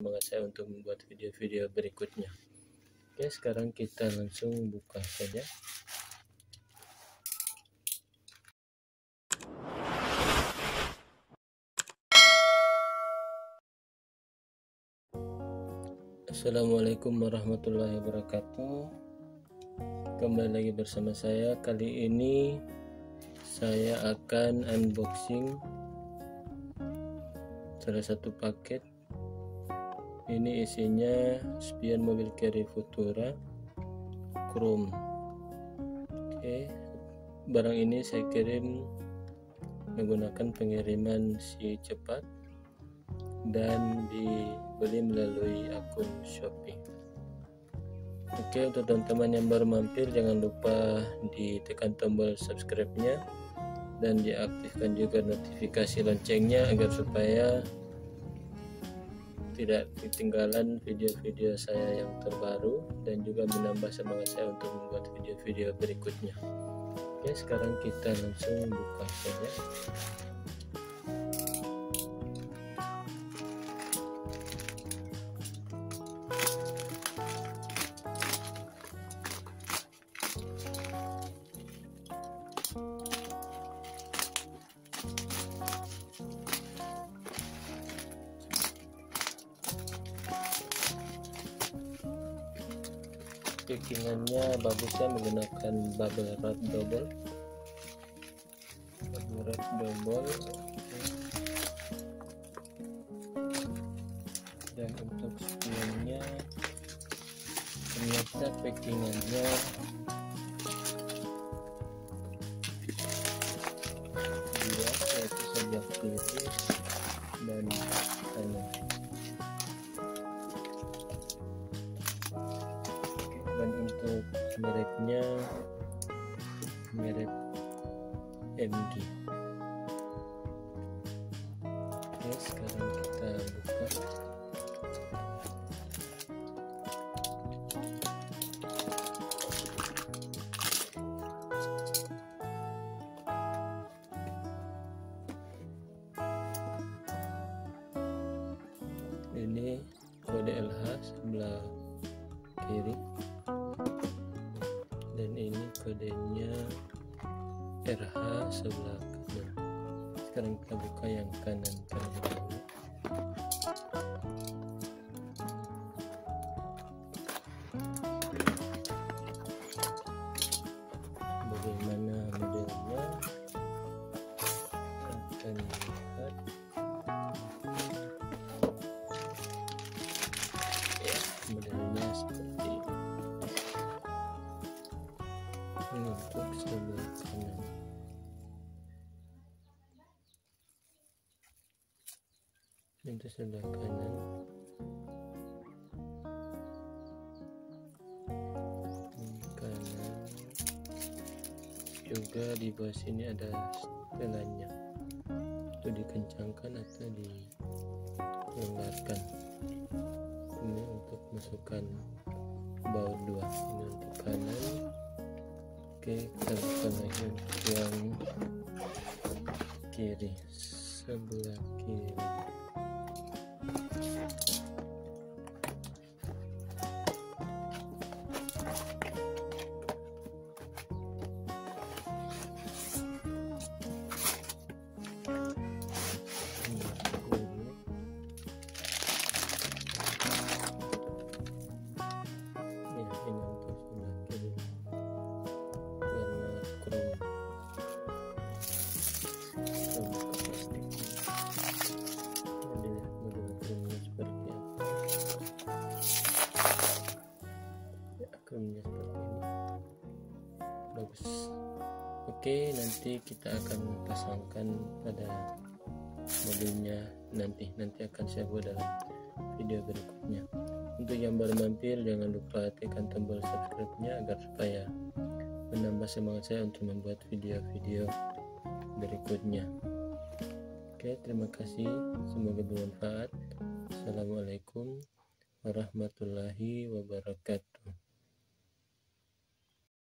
semangat saya untuk membuat video-video berikutnya. Oke, sekarang kita langsung buka saja. Assalamualaikum warahmatullahi wabarakatuh. Kembali lagi bersama saya. Kali ini saya akan unboxing salah satu paket. Ini isinya spion mobil carry Futura Chrome. Oke, barang ini saya kirim menggunakan pengiriman si cepat dan dibeli melalui akun Shopee. Oke, untuk teman-teman yang baru mampir, jangan lupa ditekan tombol subscribe-nya dan diaktifkan juga notifikasi loncengnya agar supaya tidak ketinggalan video-video saya yang terbaru dan juga menambah semangat saya untuk membuat video-video berikutnya. Oke, sekarang kita langsung buka saja. Packingannya bagusnya menggunakan bubble wrap double. Dan untuk spionnya ternyata packingannya dua, yaitu sebelah kiri dan kanan. Dan untuk mereknya merek MG. Oke, sekarang kita buka. Ini kode LH sebelah kiri dan ini kodenya RH sebelah kanan. Sekarang kita buka yang kanan terlebih dahulu. Bagaimana modelnya akan dilihat ya, modelnya seperti ini untuk sebelah kanan. Untuk sebelah kanan juga di bawah sini ada setelannya, itu dikencangkan atau dilonggarkan. Ini untuk masukkan baut 2. Ini untuk kanan. Oke, kita buka lagi untuk yang kiri, sebelah kiri. Seperti ini bagus. Oke, nanti kita akan pasangkan pada mobilnya nanti akan saya buat dalam video berikutnya. Untuk yang baru mampir, jangan lupa tekan tombol subscribe-nya agar supaya menambah semangat saya untuk membuat video-video berikutnya. Oke, terima kasih, semoga bermanfaat. Assalamualaikum warahmatullahi wabarakatuh.